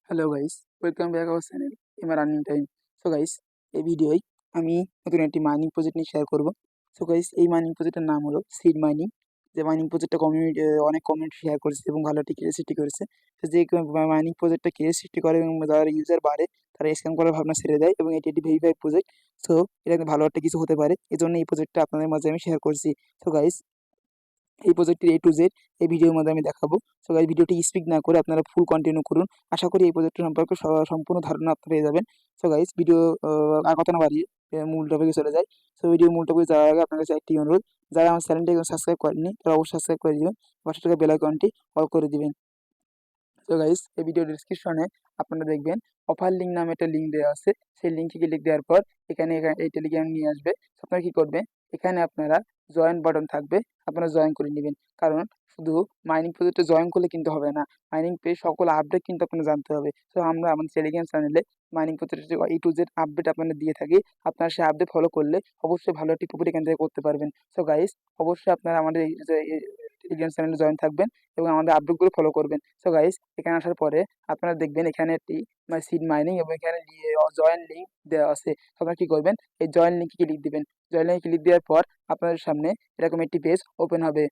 Hello guys, welcome back our channel MR earning time. So guys, এই ভিডিওয় আমি নতুন একটি মাইনিং প্রজেক্ট নিয়ে শেয়ার করব। সো গাইস, এই মাইনিং প্রজেক্টের নাম হলো সিড মাইনিং। যে মাইনিং প্রজেক্টটা কমিউনিটি অনেক কমিউনিটি শেয়ার করেছে এবং ভালো একটি ক্রিয়েসিটি করেছে। তো যে মাইনিং প্রজেক্টটা ক্রিয়েসিটি করে এবং যারা ইউজার বাড়ে তারা স্ক্যাম করার ভাবনা ছেড়ে দেয় এবং এটি একটি ভেরিফাইড প্রজেক্ট। সো এটা ভালো একটা কিছু হতে পারে, এই জন্য এই প্রজেক্টটা আপনাদের মাঝে আমি শেয়ার করছি। সো গাইস, এই প্রজেক্টের A to Z এই ভিডিওর মধ্যে আমি দেখাবো। সো গাইস, ভিডিওটি স্কিপ না করে আপনারা ফুল কন্টিনিউ করুন। আশা করি এই প্রজেক্টের সম্পর্কে সম্পূর্ণ ধারণা আপনারা পেয়ে যাবেন। সো গাইস, ভিডিও আর কথা না বাড়িয়ে মূল টপিকে চলে যায়। সো ভিডিও মূল টপিকে যাওয়ার আগে আপনার কাছে একটি অনুরোধ, যারা আমার চ্যানেলটি এখন সাবস্ক্রাইব করেননি তারা অবশ্যই সাবস্ক্রাইব করে দিবেন, পাশে থাকা বেল আইকনটি অল করে দিবেন। তো গাইস, এই ভিডিও ডিসক্রিপশনে আপনারা দেখবেন অফার লিঙ্ক নামে একটা লিঙ্ক দেওয়া আছে। সেই লিঙ্কে ক্লিক দেওয়ার পর এখানে এই টেলিগ্রাম নিয়ে আসবে। আপনারা কি করবেন, এখানে আপনারা জয়েন বাটন থাকবে, আপনারা জয়েন করে নেবেন। কারণ শুধু মাইনিং প্রজেক্টে জয়েন করলে কিন্তু হবে না, মাইনিং পেয়ে সকল আপডেট কিন্তু আপনারা জানতে হবে। তো আমরা আমাদের টেলিগ্রাম চ্যানেলে মাইনিং প্রজেক্টের A to Z আপডেট আপনাদের দিয়ে থাকি। আপনারা সেই আপডেট ফলো করলে অবশ্যই ভালো একটি প্রফিট এখান থেকে করতে পারবেন। সো গাইস, অবশ্যই আপনারা আমাদের এই টেলিগ্রাম চ্যানেলে জয়েন থাকবেন এবং আমাদের আপডেটগুলো ফলো করবেন। সো গাইস, এখানে আসার পরে আপনারা দেখবেন এখানে একটি সিড মাইনিং এবং এখানে জয়েন লিঙ্ক দেওয়া আছে। তো আপনারা কি করবেন, এই জয়েন লিঙ্কে ক্লিক দিবেন। জয়েন লিঙ্কে ক্লিক দেওয়ার পর আপনাদের সামনে এরকম একটি পেজ ওপেন হবে।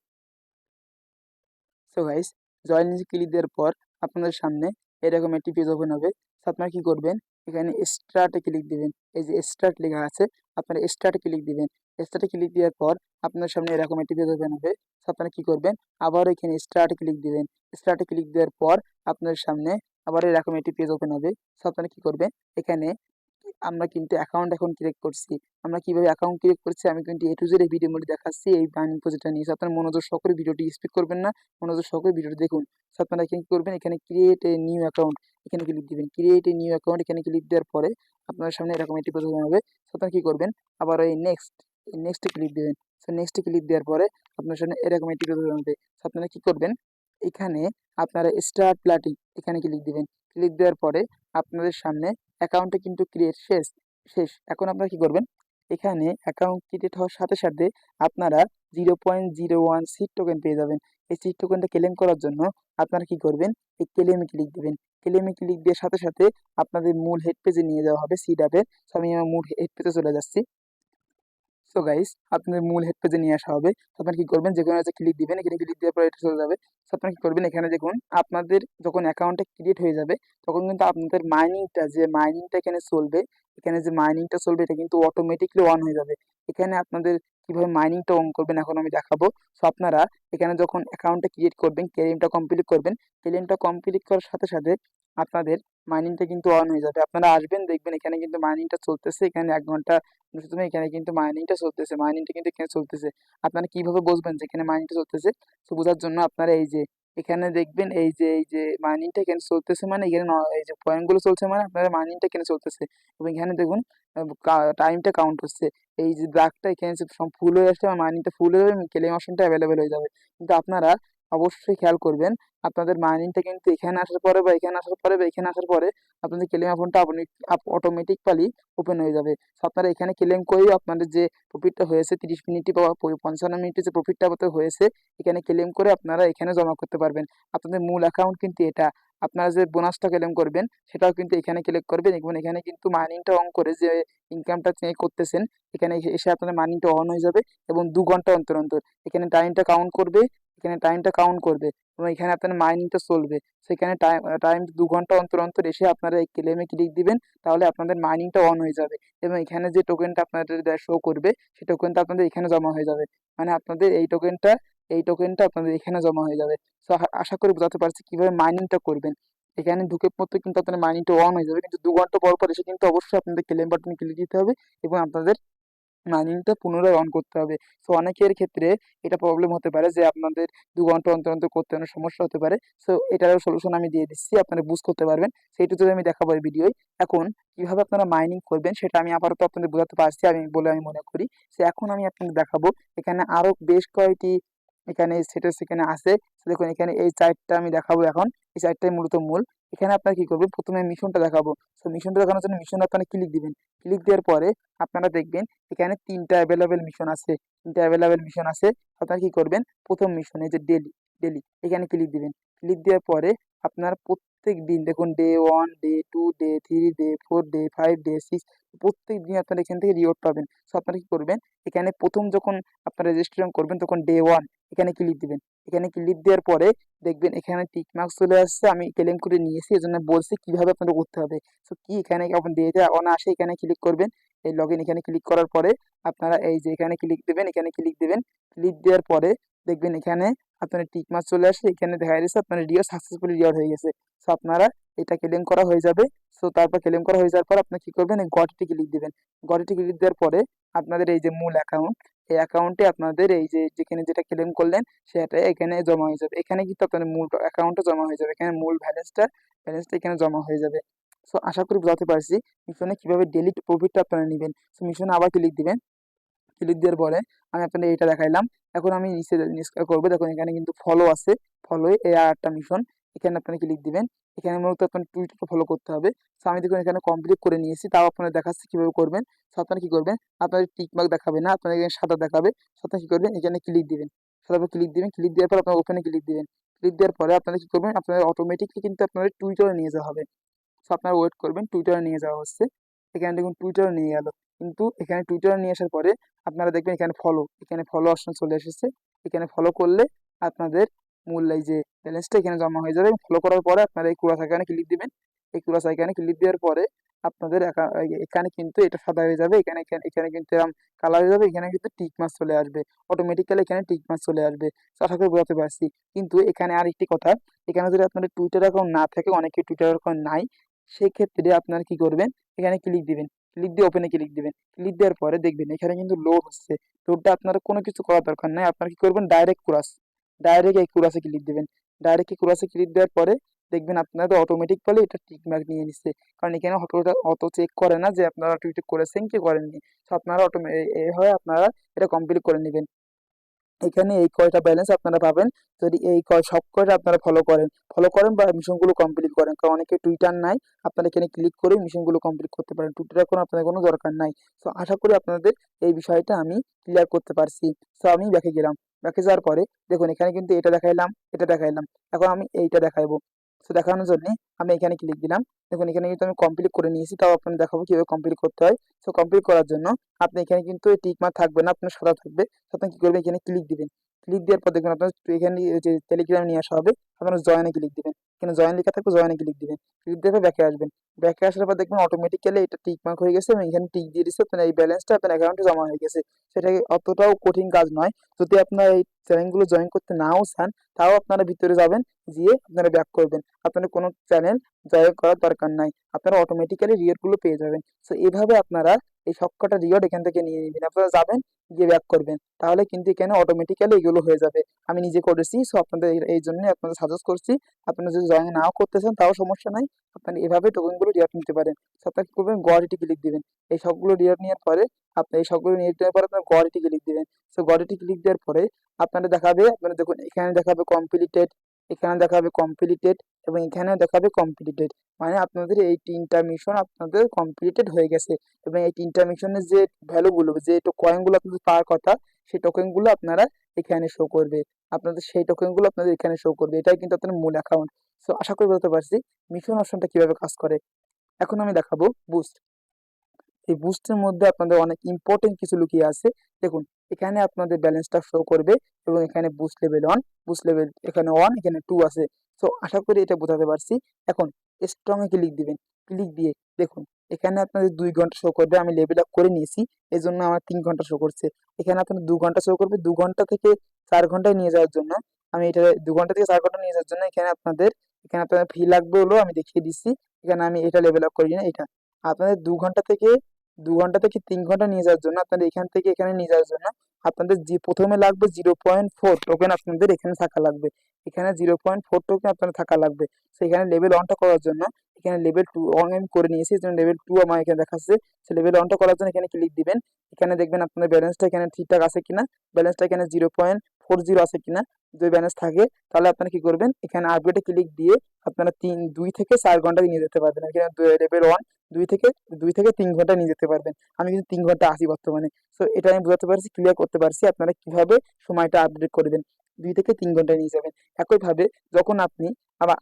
সো গাইস, জয়েন লিঙ্কে ক্লিক দেওয়ার পর আপনাদের সামনে এরকম একটি পেজ ওপেন হবে। তো আপনারা কি করবেন, এখানে স্টার্টে ক্লিক দিবেন। এই যে স্টার্ট লেখা আছে, আপনারা স্টার্টে ক্লিক দিবেন। স্টার্টে ক্লিক দেওয়ার পর আপনার সামনে এরকম একটি পেজ ওপেন হবে। তো আপনারা কি করবেন, আবার এখানে স্টার্টে ক্লিক দিবেন। স্টার্টে ক্লিক দেওয়ার পর আপনার সামনে আবার এরকম একটি পেজ ওপেন হবে। তো আপনারা কি করবেন, এখানে আমরা কিন্তু অ্যাকাউন্ট এখন ক্রিয়েট করছি। আমরা কিভাবে অ্যাকাউন্ট ক্রিয়েট করছি আমি কিন্তু A to Z এই ভিডিওর মধ্যে দেখাচ্ছি এই মাইনিং প্রজেক্টটা নিয়ে। আপনারা মনোযোগ সহকারে ভিডিওটি স্কিপ করবেন না, মনোযোগ সহকারে ভিডিওটি দেখুন। তো আপনারা কি করবেন, এখানে ক্রিয়েট এ নিউ অ্যাকাউন্ট এখানে ক্লিক দিবেন। ক্রিয়েট এ নিউ অ্যাকাউন্ট এখানে ক্লিক দেওয়ার পরে আপনার সামনে এরকম একটি পেজ ওপেন হবে। তো আপনারা কি করবেন, আবার এই নেক্সটে ক্লিক দিবেন। সো নেক্সটে ক্লিক দেওয়ার পরে আপনার সামনে এরকম একটি পেজ ওপেন হবে। তো আপনারা কি করবেন, এখানে আপনারা স্টার্ট প্লাটিং এখানে ক্লিক দিবেন। ক্লিক দেওয়ার পরে আপনাদের সামনে অ্যাকাউন্টে কিন্তু ক্রিয়েট শেষ। এখন আপনারা কি করবেন, এখানে অ্যাকাউন্ট ক্রিয়েট হওয়ার সাথে সাথে আপনারা 0.01 সিড টোকেন পেয়ে যাবেন। এই সিড টোকেনটা ক্লেম করার জন্য আপনারা কি করবেন, এই ক্লেমে ক্লিক দিবেন। ক্লেমে ক্লিক দেওয়ার সাথে সাথে আপনাদের মূল হেড পেজে নিয়ে যাওয়া হবে সিড অ্যাপের। তো আমি আমার মূল হেড পেজে চলে যাচ্ছি। সো গাইস, আপনাদের মূল হেড পেজে নিয়ে আসা হবে। তো আপনারা কি করবেন, যে কোনো একটা ক্লিক দিবেন। এখানে ক্লিক দেওয়ার পর এটা চলে যাবে। সো আপনারা কি করবেন, এখানে দেখুন আপনাদের যখন অ্যাকাউন্টটা ক্রিয়েট হয়ে যাবে তখন কিন্তু আপনাদের মাইনিংটা এখানে চলবে, এখানে যে মাইনিংটা চলবে এটা কিন্তু অটোমেটিকলি অন হয়ে যাবে। এখানে আপনাদের কিভাবে মাইনিংটা অন করবেন এখন আমি দেখাবো। সো আপনারা এখানে যখন অ্যাকাউন্টটা ক্রিয়েট করবেন, ক্লেমটা কমপ্লিট করবেন, ক্লেমটা কমপ্লিট করার সাথে সাথে আপনাদের মাইনিংটা কিন্তু অন হয়ে যাবে। আপনারা আসবেন, দেখবেন এখানে কিন্তু মাইনিংটা চলতেছে। এখানে 1 ঘন্টা প্রথমে এখানে কিন্তু মাইনিংটা কিন্তু এখানে চলতেছে। আপনারা কিভাবে বুঝবেন যে এখানে মাইনিংটা চলতেছে? তো বোঝার জন্য আপনারা এই যে এখানে দেখবেন, এই যে মাইনিংটা এখানে চলতেছে মানে এখানে এই যে পয়েন্টগুলো চলছে মানে আপনার মাইনিংটা এখানে চলতেছে। এবং এখানে দেখুন টাইমটা কাউন্ট হচ্ছে। এই যে দাগটা এখানে যে ফুল হয়ে আসছে আমার মাইনিংটা ফুল হয়ে যাবে, ক্লেম অপশনটা অ্যাভেলেবেল হয়ে যাবে। কিন্তু আপনারা অবশ্যই খেয়াল করবেন, আপনাদের মাইনিংটা কিন্তু এখানে আসার পরে বা এখানে আসার পরে বা এখানে আসার পরে আপনাদের ক্লেম অপশনটা অটোমেটিক্যালি ওপেন হয়ে যাবে। সো আপনারা এখানে ক্লেম করেই আপনাদের যে প্রফিটটা হয়েছে 30 মিনিটে বা 55 মিনিটে যে প্রফিটটা আপনাদের হয়েছে এখানে ক্লেম করে আপনারা এখানে জমা করতে পারবেন। আপনাদের মূল অ্যাকাউন্ট কিন্তু এটা। আপনারা যে বোনাসটা ক্লেম করবেন সেটাও কিন্তু এখানে ক্লিক করবেন এবং এখানে কিন্তু মাইনিংটা অন করে যে ইনকামটা করতেছেন এখানে এসে আপনাদের মাইনিংটা অন হয়ে যাবে এবং 2 ঘন্টা অন্তর অন্তর এখানে টাইমটা কাউন্ট করবে এবং এখানে আপনার মাইনিংটা চলবে। সেখানে টাইম 2 ঘন্টা অন্তর অন্তর এসে আপনারা এই ক্লেমে ক্লিক দিবেন, তাহলে আপনাদের মাইনিংটা অন হয়ে যাবে এবং এখানে যে টোকেনটা আপনাদের শো করবে সেই টোকেনটা আপনাদের এখানে জমা হয়ে যাবে। মানে আপনাদের এই টোকেনটা আপনাদের এখানে জমা হয়ে যাবে। সো আশা করি বোঝাতে পারছি কিভাবে মাইনিংটা করবেন। এখানে ঢুকে পড়তে কিন্তু আপনাদের মাইনিংটা অন হয়ে যাবে, কিন্তু 2 ঘন্টা পর পর এসে কিন্তু অবশ্যই আপনাদের ক্লেম বাটনে ক্লিক দিতে হবে এবং আপনাদের মাইনিংটা পুনরায় অন করতে হবে। সো অনেকের ক্ষেত্রে এটা প্রবলেম হতে পারে যে আপনাদের 2 ঘন্টা অন্তর অন্তর করতে অনেক সমস্যা হতে পারে। সো এটারও সলিউশন আমি দিয়ে দিচ্ছি, আপনারা বুঝ করতে পারবেন। সেইটা যদি আমি দেখাবো এই ভিডিওয়। এখন কিভাবে আপনারা মাইনিং করবেন সেটা আমি আপাতত আপনাদের বোঝাতে পারছি আমি মনে করি। সো এখন আমি আপনাদের দেখাবো, এখানে আরো বেশ কয়েকটি এখানে স্ট্যাটাস এখানে আছে। So দেখুন এখানে এই 4টা আমি দেখাবো এখন। এই 4টাই মূলত মূল। এখানে আপনারা কি করবেন, প্রথমে মিশনটা দেখাবো। সো মিশনটা দেখানোর জন্য মিশনে আপনারা ক্লিক দিবেন। ক্লিক দেওয়ার পরে আপনারা দেখবেন এখানে 3টা অ্যাভেলেবেল মিশন আছে। 3টা অ্যাভেলেবেল মিশন আছে। আপনারা কি করবেন, প্রথম মিশন এই যে ডেলি এখানে ক্লিক দিবেন। ক্লিক দেওয়ার পরে আপনার প্রত্যেক দিন দেখুন day 1, day 2, day 3, day 4, day 5, day 6 প্রত্যেক দিন আপনারা এখান থেকে রিওয়ার্ড পাবেন। সো আপনারা কি করবেন, এখানে প্রথম যখন আপনারা রেজিস্ট্রেশন করবেন তখন ডে 1 এখানে ক্লিক দিবেন। এখানে ক্লিক দেওয়ার পরে দেখবেন এখানে টিক মার্ক চলে আসছে। আমি ক্লেম করে নিয়েছি, এজন্য বলছি কিভাবে আপনাদের করতে হবে। সো কি এখানে যখন ডেটা অন আসে এখানে ক্লিক করবেন। এই লগইন এখানে ক্লিক করার পরে আপনারা এই যে এখানে ক্লিক দিবেন, এখানে ক্লিক দিবেন। ক্লিক দেওয়ার পরে দেখবেন এখানে আপনার টিক মার্ক চলে আসে, এখানে দেখা যাচ্ছে আপনার রিওয়ার্ড সাকসেসফুলি রিওয়ার্ড হয়ে গেছে। সো আপনারা এটা ক্লেম করা হয়ে যাবে। সো তারপর ক্লেম করা হয়ে যাওয়ার পর আপনি কি করবেন, এই গটিতে ক্লিক দিবেন। গটিতে ক্লিক দেওয়ার পরে আপনাদের এই যে মূল অ্যাকাউন্ট, এই অ্যাকাউন্টে আপনাদের এই যে যেখানে যেটা ক্লেম করলেন সেটা এখানে জমা হয়ে যাবে। এখানে কিন্তু আপনাদের মূল অ্যাকাউন্টে জমা হয়ে যাবে, এখানে মূল ব্যালেন্সটা এখানে জমা হয়ে যাবে। সো আশা করি বোঝাতে পারছি মিশনে কিভাবে ডেলি প্রফিটটা আপনারা নেবেন। সো মিশনে আবার ক্লিক দিবেন। ক্লিক দেওয়ার পরে আমি আপনাদের এটা দেখাইলাম। এখন আমি নিচে করবো, দেখুন এখানে কিন্তু ফলো আছে, ফলো এই আর একটা মিশন। এখানে আপনারা ক্লিক দিবেন। এখানে মূলত আপনার টুইটারকে ফলো করতে হবে। সো আমি দেখুন এখানে কমপ্লিট করে নিয়েছি, তাও আপনারা দেখাচ্ছি কিভাবে করবেন। সো আপনারা কি করবেন, আপনাদের টিক মার্ক দেখাবে না, আপনাদের এখানে সাদা দেখাবে। সো আপনারা কি করবেন, এখানে ক্লিক দিবেন। তারপর ক্লিক দিবেন, ক্লিক দেওয়ার পর আপনার ওপেনে ক্লিক দিবেন। ক্লিক দেওয়ার পরে আপনারা কি করবেন, আপনাদের অটোমেটিকলি কিন্তু আপনাদের টুইটারে নিয়ে যাওয়া হবে। সো আপনারা ওয়েট করবেন, টুইটারে নিয়ে যাওয়া হচ্ছে। এখানে দেখুন টুইটারে নিয়ে গেল, কিন্তু এখানে টুইটারে নিয়ে আসার পরে আপনারা দেখবেন এখানে ফলো অপশন চলে এসেছে। এখানে ফলো করলে আপনাদের মূল এই যে ব্যালেন্সটা এখানে জমা হয়ে যাবে। ফলো করার পরে আপনারা এই ক্রস আইকনে ক্লিক দিবেন। এই ক্রস আইকনে ক্লিক দেওয়ার পরে আপনাদের এখানে কিন্তু এটা সাদা হয়ে যাবে, এখানে এখানে এখানে কিন্তু এরকম কালার হয়ে যাবে, এখানে কিন্তু টিক মার্ক চলে আসবে, অটোমেটিক্যালি এখানে টিক মার্ক চলে আসবে। তো আশা করি বোঝাতে পারছি। কিন্তু এখানে আরেকটি কথা, এখানে যদি আপনাদের টুইটার অ্যাকাউন্ট না থাকে, অনেকের টুইটার অ্যাকাউন্ট নাই, সেক্ষেত্রে আপনারা কি করবেন, এখানে ক্লিক দিবেন। ক্লিক দিয়ে ওপেনে ক্লিক দিবেন। ক্লিক দেওয়ার পরে দেখবেন এখানে কিন্তু লোড হচ্ছে। লোডটা আপনারা কোনো কিছু করার দরকার নাই, আপনারা কি করবেন, ডাইরেক্ট এই কুরাসে ক্লিক দিবেন। ডাইরেক্ট এই কুরাসে ক্লিক দেওয়ার পরে দেখবেন আপনাদের অটোমেটিক বলে এটা টিক মার্ক নিয়ে নিচ্ছে, কারণ এখানে অত চেক করে না যে আপনারা টুইট করেছেন কি করেননি। তো আপনারা এইভাবে আপনারা এটা কমপ্লিট করে নেবেন। এখানে এই কয়টা ব্যালেন্স আপনারা পাবেন যদি এই সব কয়টা আপনারা ফলো করেন বা মিশনগুলো কমপ্লিট করেন, কারণ অনেকে টুইটার নাই, আপনারা এখানে ক্লিক করে মিশনগুলো কমপ্লিট করতে পারেন। টুইটার এখন আপনাদের কোনো দরকার নাই। সো আশা করি আপনাদের এই বিষয়টা আমি ক্লিয়ার করতে পারছি। সো আমি ব্যাকে গেলাম। ব্যাকে যাওয়ার পরে দেখুন এখানে কিন্তু এটা দেখাইলাম। এখন আমি এইটা দেখাইবো। সো দেখানোর জন্য আমি এখানে ক্লিক দিলাম। দেখুন এখানে কিন্তু আমি কমপ্লিট করে নিয়েছি, তাও আপনাদের দেখাবো কিভাবে কমপ্লিট করতে হয়। সো কমপ্লিট করার জন্য আপনি এখানে কিন্তু এই টিক মার্ক থাকবে না, আপনার সাদা থাকবে। আপনি কি করবেন, এখানে ক্লিক দিবেন। ক্লিক দেওয়ার পর দেখবেন আপনার এখানে যে টেলিগ্রামে নিয়ে আসা হবে, আপনারা জয়েনে ক্লিক দিবেন। এখানে জয়েন লেখা থাকবে, জয়েনে ক্লিক দিবেন। ক্লিক দিয়ে ব্যাকে আসবেন। ব্যাকে আসার পর দেখবেন অটোমেটিক্যালি এটা টিক মার্ক হয়ে গেছে এবং এখানে টিক দিয়ে দিচ্ছে, আপনার এই ব্যালেন্সটা আপনার অ্যাকাউন্টে জমা হয়ে গেছে। সেটা অতটাও কঠিন কাজ নয়। যদি আপনারা এই চ্যানেলগুলো জয়েন করতে নাও চান, তাও আপনারা ভিতরে যাবেন, গিয়ে আপনারা ব্যাক করবেন। আপনাদের কোনো চ্যানেল জয়েন করার দরকার নাই, আপনারা অটোমেটিক্যালি রিওয়ার্ডগুলো পেয়ে যাবেন। সো এভাবে আপনারা এই সবকটা রিওয়ার্ড এখান থেকে নিয়ে নেবেন। আপনারা যাবেন, গিয়ে ব্যাক করবেন, তাহলে কিন্তু এখানে অটোমেটিক্যালি এগুলো হয়ে যাবে। আমি নিজে করেছি, সো আপনাদের এই জন্য আপনাদের সাজেস্ট করছি। আপনারা যদি জয়েন নাও করতে চান তাও সমস্যা নাই, আপনারা এভাবে টোকেনগুলো রিওয়ার্ড নিতে পারেন। সো আপনারা কি করবেন, গড়িটি ক্লিক দিবেন। এই সবগুলো রিওয়ার্ড নেওয়ার পরে আপনার গড়িটি ক্লিক দিবেন। সো গড়িটি ক্লিক দেওয়ার পরে আপনারা দেখাবে, আপনারা দেখুন এখানে দেখাবে কমপ্লিটেড, এখানে দেখাবে কমপ্লিটেড এবং এখানে দেখাবে কমপ্লিটেড। মানে আপনাদের এই 3টা মিশন আপনাদের কমপ্লিটেড হয়ে গেছে এবং এই 3টা মিশনের যে ভ্যালুগুলো, যে কয়েনগুলো আপনাদের পাওয়ার কথা, সেই টোকেনগুলো আপনারা এখানে শো করবে। আপনাদের সেই টোকেনগুলো আপনাদের এখানে শো করবে। এটাই কিন্তু আপনার মূল অ্যাকাউন্ট। সো আশা করি বলতে পারছি মিশন অপশনটা কিভাবে কাজ করে। এখন আমি দেখাবো বুস্ট। এই বুস্টের মধ্যে আপনাদের অনেক ইম্পর্টেন্ট কিছু লুকিয়ে আছে। দেখুন এখানে আপনাদের ব্যালেন্সটা শো করবে এবং এখানে বুস্ট লেভেল 1, বুস্ট লেভেল এখানে 1, এখানে 2 আছে। সো আশা করি এটা বোঝাতে পারছি। এখন স্ট্রং এ ক্লিক দিবেন। ক্লিক দিয়ে দেখুন এখানে আপনাদের 2 ঘন্টা শো করবে। আমি লেভেল আপ করে নিয়েছি, এই জন্য আমার 3 ঘন্টা শো করছে। এখানে আপনাদের 2 ঘন্টা শো করবে। 2 ঘন্টা থেকে 4 ঘন্টায় নিয়ে যাওয়ার জন্য আমি এটা 2 ঘন্টা থেকে 4 ঘন্টা নিয়ে যাওয়ার জন্য এখানে আপনাদের ফি লাগবে হলো, আমি দেখিয়ে দিচ্ছি। এখানে আমি এটা লেভেল আপ করি না, এটা আপনাদের 2 ঘন্টা থেকে 3 ঘন্টা নিয়ে যাওয়ার জন্য, আপনাদের এখান থেকে এখানে নিয়ে যাওয়ার জন্য আপনাদের যে প্রথমে লাগবে 0.4 টোকেন আপনাদের এখানে থাকা লাগবে। এখানে 0.4 টোকেন আপনার থাকা লাগবে। সেখানে লেভেল 1টা করার জন্য এখানে লেভেল 2 অন আমি করে নিয়েছি, এই জন্য লেভেল 2 আমার এখানে দেখাচ্ছে। সে লেভেল 1টা করার জন্য এখানে ক্লিক দিবেন। এখানে দেখবেন আপনাদের ব্যালেন্সটা এখানে ঠিকঠাক আছে কিনা, ব্যালেন্সটা এখানে 0.40 আছে কিনা। যদি ব্যালেন্স থাকে তাহলে আপনারা কি করবেন, এখানে আপডেটে ক্লিক দিয়ে আপনারা 2 থেকে 4 ঘন্টা নিয়ে যেতে পারবেন। এখানে লেভেল 1 2 থেকে 3 ঘন্টা নিয়ে যেতে পারবেন। আমি কিন্তু 3 ঘন্টা আছি বর্তমানে। সো এটা আমি বোঝাতে পারছি, ক্লিয়ার করতে পারছি আপনারা কিভাবে সময়টা আপডেট করবেন। 2 থেকে 3 ঘন্টায় নিয়ে যাবেন। একইভাবে যখন আপনি আবার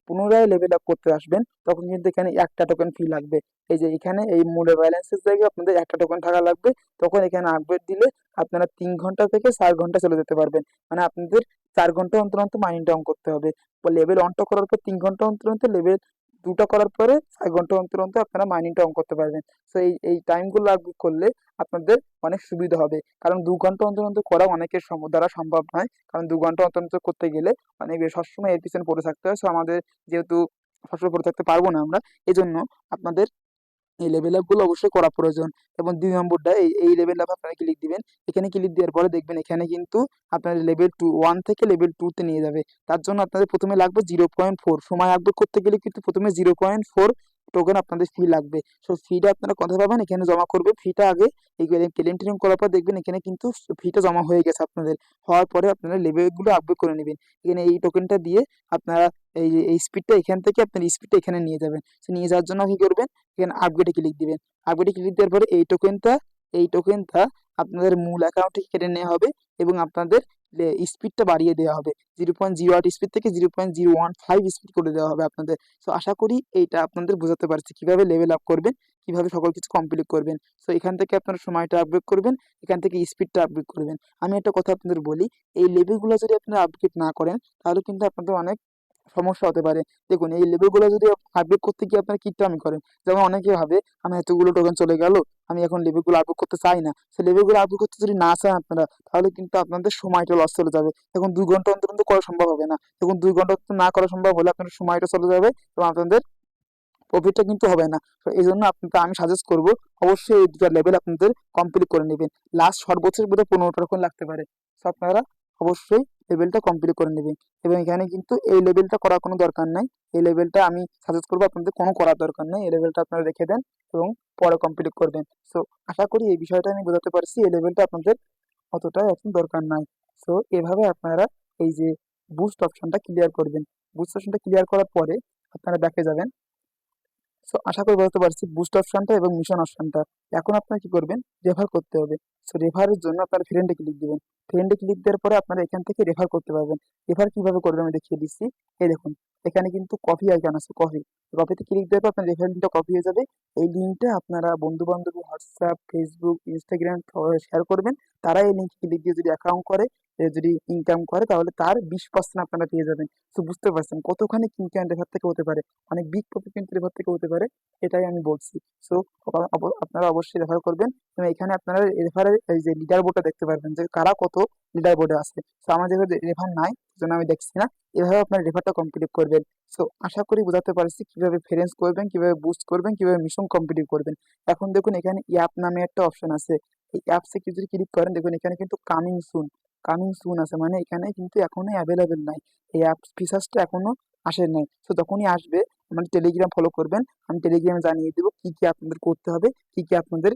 পুনরায় লেভেল আপ করতে আসবেন তখন কিন্তু এখানে একটা টোকেন ফি লাগবে। এই যে এখানে এই মূল্য ব্যালেন্সের জায়গায় আপনাদের একটা টোকেন থাকা লাগবে। তখন এখানে আপডেট দিলে আপনারা 3 ঘন্টা থেকে 4 ঘন্টা চলে যেতে পারবেন। মানে আপনাদের 4 ঘন্টা অন্তর অন্তর মাইনিংটা অন করতে হবে। লেভেল অনটা করার পর 3 ঘন্টা অন্তর অন্তর, লেভেল 2টা করার পরে 4 ঘন্টা অন্তর অন্তর আপনারা মাইনিংটা অন করতে পারবেন। সো এই টাইমগুলো আপডেট করলে আপনাদের অনেক সুবিধা হবে। কারণ 2 ঘন্টা অন্তর অন্তর করা অনেকের দ্বারা সম্ভব নয়। কারণ 2 ঘন্টা অন্তর অন্তর করতে গেলে অনেক সবসময় এর পিছনে পড়ে থাকতে হয়। সো আমাদের যেহেতু সবসময় পড়ে থাকতে পারবো না আমরা, এই জন্য আপনাদের এই লেভেল আপ গুলো অবশ্যই করা প্রয়োজন। এবং 2 নম্বরটা, এই লেভেল আপ আপনারা ক্লিক দিবেন। এখানে ক্লিক দেওয়ার পরে দেখবেন এখানে কিন্তু আপনার লেভেল 1 থেকে লেভেল 2 তে নিয়ে যাবে। তার জন্য আপনাদের প্রথমে লাগবে 0.4, সময় আপডেট করতে গেলে কিন্তু প্রথমে 0.4 টোকেন আপনাদের ফি লাগবে। সো ফিটা আপনারা কোথায় পাবেন, এখানে জমা করবে ফিটা আগে। এই ক্লেম করার পর দেখবেন এখানে কিন্তু ফিটা জমা হয়ে গেছে আপনাদের। হওয়ার পরে আপনারা লেভেলগুলো আপডেট করে নেবেন। এখানে এই টোকেনটা দিয়ে আপনারা এই স্পিডটা এখান থেকে আপনার স্পিডটা এখানে নিয়ে যাবেন। সো নিয়ে যাওয়ার জন্য কি করবেন, এখানে আপগ্রেডে ক্লিক দিবেন। আপগ্রেডে ক্লিক দেওয়ার পরে এই টোকেনটা আপনাদের মূল অ্যাকাউন্টে কেটে নেওয়া হবে এবং আপনাদের স্পিডটা বাড়িয়ে দেওয়া হবে। 0.08 স্পিড থেকে 0.015 স্পিড করে দেওয়া হবে আপনাদের। সো আশা করি এইটা আপনাদের বোঝাতে পারছি কিভাবে লেভেল আপ করবেন, কিভাবে সকল কিছু কমপ্লিট করবেন। সো এখান থেকে আপনারা সময়টা আপডেট করবেন, এখান থেকে স্পিডটা আপডেট করবেন। আমি একটা কথা আপনাদের বলি, এই লেভেলগুলো যদি আপনারা আপডেট না করেন তাহলে কিন্তু আপনাদের অনেক সমস্যা হতে পারে। দেখুন এই লেভেলগুলো যদি আপডেট করতে গিয়ে আপনারা কিট্টামি করেন, যেমন অনেকে ভাবে আমি এতগুলো টোকেন চলে গেল, আমি এখন লেভেলগুলো আপডেট করতে চাই না। সে লেভেলগুলো আপডেট করতে যদি না চান আপনারা, তাহলে কিন্তু আপনাদের সময়টা লস চলে যাবে। এখন 2 ঘন্টা অন্তর অন্তর করা সম্ভব হবে না। এখন 2 ঘন্টা অন্তর না করা সম্ভব হলে আপনার সময়টা চলে যাবে এবং আপনাদের প্রফিটটা কিন্তু হবে না। তো এই জন্য আপনাকে আমি সাজেস্ট করবো অবশ্যই এই 2টা লেভেল আপনাদের কমপ্লিট করে নেবেন। লাস্ট সর্বোচ্চ বোধহয় 15টা টোকেন লাগতে পারে। তো আপনারা অবশ্যই লেভেলটা কমপ্লিট করে নেবেন। এবং এখানে কিন্তু এই লেভেলটা করার কোনো দরকার নাই। এই লেভেলটা আমি সাজেস্ট করবো আপনাদের কোনো করার দরকার নেই। এই লেভেলটা আপনারা রেখে দেন এবং পরে কমপ্লিট করবেন। সো আশা করি এই বিষয়টা আমি বোঝাতে পারছি। এই লেভেলটা আপনাদের অতটা এখন দরকার নাই। সো এভাবে আপনারা এই যে বুস্ট অপশনটা ক্লিয়ার করবেন। বুস্ট অপশনটা ক্লিয়ার করার পরে আপনারা ব্যাকে যাবেন। সো আশা করি বোঝাতে পারছি বুস্ট অপশনটা এবং মিশন অপশনটা। এখন আপনারা কি করবেন, রেফার করতে হবে। সো রেফারের জন্য আপনারা ফ্রেন্ডে ক্লিক দিবেন। ফ্রেন্ডে ক্লিক দেওয়ার পরে আপনারা এখান থেকে রেফার করতে পারবেন। রেফার কিভাবে করবেন আমি দেখিয়ে দিচ্ছি। এই দেখুন এখানে কিন্তু কপি আইকন আছে, কপিতে ক্লিক দেওয়ার পর আপনার রেফার লিঙ্কটা কপি হয়ে যাবে। এই লিঙ্কটা আপনারা বন্ধু বান্ধব, হোয়াটসঅ্যাপ, ফেসবুক, ইনস্টাগ্রাম শেয়ার করবেন। তারা এই লিঙ্কে ক্লিক দিয়ে যদি অ্যাকাউন্ট করে, যদি ইনকাম করে, তাহলে তার 20% আপনারা পেয়ে যাবেন। তো বুঝতে পারছেন কতখানি ইনকাম রেফার থেকে হতে পারে, অনেক বিগ প্রফিট কিন্তু রেফার থেকে হতে পারে। এটাই আমি বলছি। সো আপনারা অবশ্যই রেফার করবেন এবং এখানে আপনারা রেফারের এই যে লিডার বোর্ডটা দেখতে পারবেন যে কারা কত লিডার বোর্ডে আছে। সো আমার যেভাবে রেফার নাই সেজন্য আমি দেখছি না। এভাবে আপনার রেফারটা কমপ্লিট করবেন। সো আশা করি বোঝাতে পারছি কিভাবে ফ্রেন্ডস করবেন, কিভাবে বুস্ট করবেন, কিভাবে মিশন কমপ্লিট করবেন। এখন দেখুন এখানে অ্যাপ নামে একটা অপশন আছে। এই অ্যাপসে যদি ক্লিক করেন দেখুন এখানে কিন্তু কামিং সুন আছে, মানে এখানে কিন্তু এখনো অ্যাভেলেবেল নাই। এই অ্যাপ ফিচার্সটা এখনো আসে নাই। তো যখনই আসবে আমার টেলিগ্রাম ফলো করবেন। আমি টেলিগ্রামে জানিয়ে দেবো কি কি আপনাদের করতে হবে, কি কি আপনাদের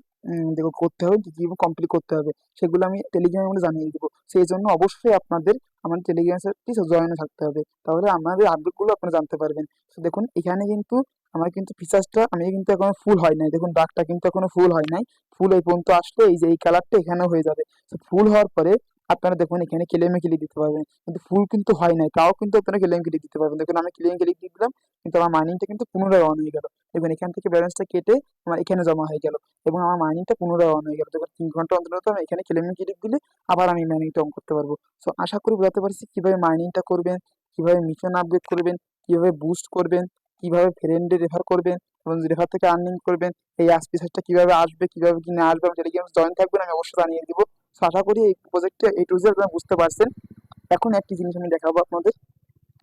দেখো করতে হবে, কি কি কমপ্লিট করতে হবে, সেগুলো আমি টেলিগ্রামের মধ্যে জানিয়ে দেবো। সেই জন্য অবশ্যই আপনাদের আমার টেলিগ্রাম সাথে জয়েন থাকতে হবে, তাহলে আমাদের আপডেটগুলো আপনারা জানতে পারবেন। তো দেখুন এখানে কিন্তু আমার কিন্তু ফিচার্সটা আমি কিন্তু এখনো ফুল হয় নাই। দেখুন দাগটা কিন্তু এখনো ফুল হয় নাই। ফুল এই পর্যন্ত আসলে এই যে এই কালারটা এখানেও হয়ে যাবে। তো ফুল হওয়ার পরে আপনারা দেখুন এখানে ক্লেমে ক্লিক দিতে পারবেন। কিন্তু ফুল কিন্তু হয় নাই, তাও কিন্তু আপনারা ক্লেম ক্লিক দিতে পারবেন। দেখুন আমি ক্লেম ক্লিক দিয়ে দিলাম, কিন্তু আমার মাইনিংটা কিন্তু পুনরায় অন হয়ে গেল। দেখুন এখান থেকে ব্যালেন্সটা কেটে আমার এখানে জমা হয়ে গেল এবং আমার মাইনিংটা পুনরায় অন হয়ে গেল। দেখুন 3 ঘন্টা অন্তর অন্তর আমি এখানে ক্লেমে ক্লিক দিলে আবার আমি মাইনিংটা অন করতে পারবো। সো আশা করি বোঝাতে পারছি কিভাবে মাইনিংটা করবেন, কিভাবে মিশন আপগ্রেড করবেন, কিভাবে বুস্ট করবেন, কিভাবে ফ্রেন্ডে রেফার করবেন এবং রেফার থেকে আর্নিং করবেন। এই আজপিসারটা কিভাবে আসবে, কিভাবে কি না আসবে, আমি টেলিগ্রাম জয়েন থাকবেন, আমি অবশ্যই জানিয়ে দিব। সো আশা করি এই প্রজেক্টটা A to Z আপনারা বুঝতে পারছেন। এখন একটি জিনিস আমি দেখাবো আপনাদের।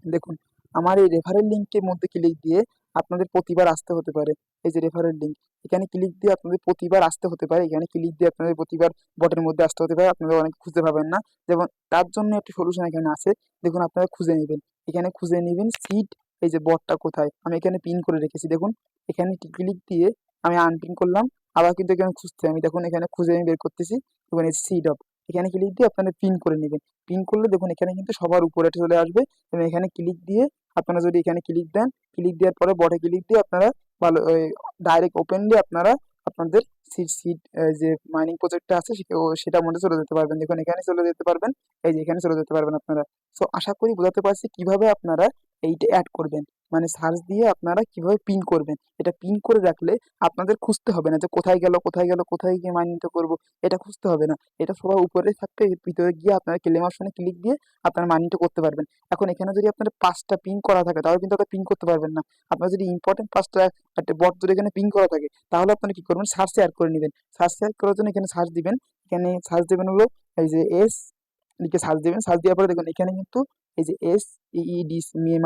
দেখুন আমার এই রেফারেল লিঙ্কের মধ্যে ক্লিক দিয়ে আপনাদের প্রতিবার আসতে হতে পারে। এই যে রেফারেল লিঙ্ক, এখানে ক্লিক দিয়ে আপনাদের প্রতিবার আসতে হতে পারে। এখানে ক্লিক দিয়ে আপনাদের প্রতিবার বটের মধ্যে আসতে হতে পারে, আপনারা অনেক খুঁজে পাবেন না। যেমন তার জন্য একটি সলিউশন এখানে আছে। দেখুন আপনারা খুঁজে নেবেন, এখানে খুঁজে নেবেন সিট, এই যে বটটা কোথায়, আমি এখানে পিন করে রেখেছি। দেখুন এখানে ক্লিক দিয়ে আমি আনপিন করলাম, আবার কিন্তু এখানে খুঁজতে আমি দেখুন এখানে খুঁজে আমি বের করতেছি। দেখুন এই সিট অফ, এখানে ক্লিক দিয়ে আপনারা পিন করে নেবেন। পিন করলে দেখুন এখানে কিন্তু সবার উপরে চলে আসবে এবং এখানে ক্লিক দিয়ে আপনারা যদি এখানে ক্লিক দেন, ক্লিক দেওয়ার পরে বটে ক্লিক দিয়ে আপনারা ভালো ডাইরেক্ট ওপেনলি আপনারা আপনাদের সিট যে মাইনিং প্রজেক্টটা আছে সেটার মধ্যে চলে যেতে পারবেন। দেখুন এখানে চলে যেতে পারবেন, এই যে এখানে চলে যেতে পারবেন আপনারা। সো আশা করি বোঝাতে পারছি কিভাবে আপনারা এইটা অ্যাড করবেন। মানে সার্চ দিয়ে আপনারা কিভাবে পিন করবেন, এটা পিন করে রাখলে আপনাদের খুঁজতে হবে না যে কোথায় গেল কোথায় গেল, কোথায় গিয়ে মাইনিংটা করবো, এটা খুঁজতে হবে না। এটা সবার উপরে থাকবে, এর ভিতরে গিয়ে আপনারা ক্লেম অপশনে ক্লিক দিয়ে আপনারা মাইনিংটা করতে পারবেন। এখন এখানে যদি আপনার 5টা পিন করা থাকে তাহলে কিন্তু আপনারা পিন করতে পারবেন না। আপনার যদি ইম্পর্টেন্ট 5টা একটা বট যদি এখানে পিন করা থাকে তাহলে আপনারা কি করবেন, সার্চ অ্যাড করে নেবেন। সার্চ অ্যাড করার জন্য এখানে সার্চ দিবেন, এখানে সার্চ দেবেন হলো এই যে এস লিখে সার্চ দিবেন। সার্চ দেওয়ার পরে দেখুন এখানে কিন্তু এই যে SEED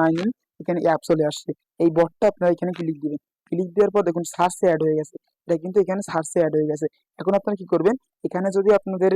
মাইনিং এখানে অ্যাপ চলে আসছে। এই বটটা আপনারা এখানে ক্লিক দিবেন। ক্লিক দেওয়ার পর দেখুন সার্চে অ্যাড হয়ে গেছে। এটা কিন্তু এখানে সার্চে অ্যাড হয়ে গেছে। এখন আপনারা কি করবেন, এখানে যদি আপনাদের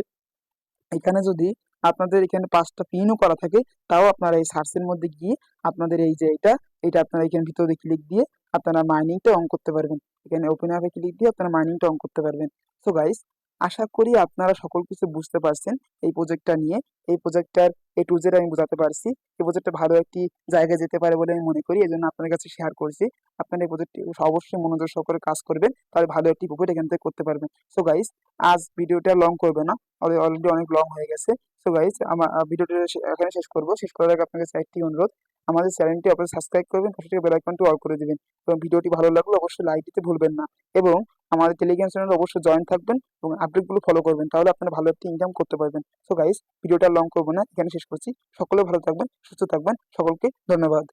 এখানে যদি আপনাদের এখানে 5টা পিনও করা থাকে তাও আপনারা এই সার্চের মধ্যে গিয়ে আপনাদের এই যে এটা আপনারা এখানে ভিতরে ক্লিক দিয়ে আপনারা মাইনিংটা অন করতে পারবেন। এখানে ওপেন অ্যাপে ক্লিক দিয়ে আপনারা মাইনিংটা অন করতে পারবেন। সো গাইস, আশা করি আপনারা সকল কিছু বুঝতে পারছেন এই প্রজেক্টটা নিয়ে। এই প্রজেক্টটার A to Z আমি বোঝাতে পারছি। এই প্রজেক্টটা ভালো একটি জায়গায় যেতে পারে বলে আমি মনে করি, এজন্য আপনাদের কাছে শেয়ার করছি। আপনারা এই প্রজেক্টটি অবশ্যই মনোযোগ সহকারে কাজ করবেন, তাহলে ভালো একটি প্রফিট এখান থেকে করতে পারবেন। সো গাইস, আজ ভিডিওটা লং করবে না, অলরেডি অনেক লং হয়ে গেছে। সো গাইস, আমার ভিডিওটা এখানে শেষ করব। শেষ করার আগে আপনাকে একটি অনুরোধ, আমাদের চ্যানেলটি অবশ্যই সাবস্ক্রাইব করবেন, পাশে থেকে বেল আইকনটি অল করে দিবেন এবং ভিডিওটি ভালো লাগলে অবশ্যই লাইক দিতে ভুলবেন না। এবং আমাদের টেলিগ্রাম চ্যানেলে অবশ্যই জয়েন থাকবেন এবং আপডেটগুলো ফলো করবেন, তাহলে আপনারা ভালো একটি ইনকাম করতে পারবেন। সো গাইস, ভিডিওটা লং করবো না, এখানে শেষ করছি। সকলে ভালো থাকবেন, সুস্থ থাকবেন, সকলকে ধন্যবাদ।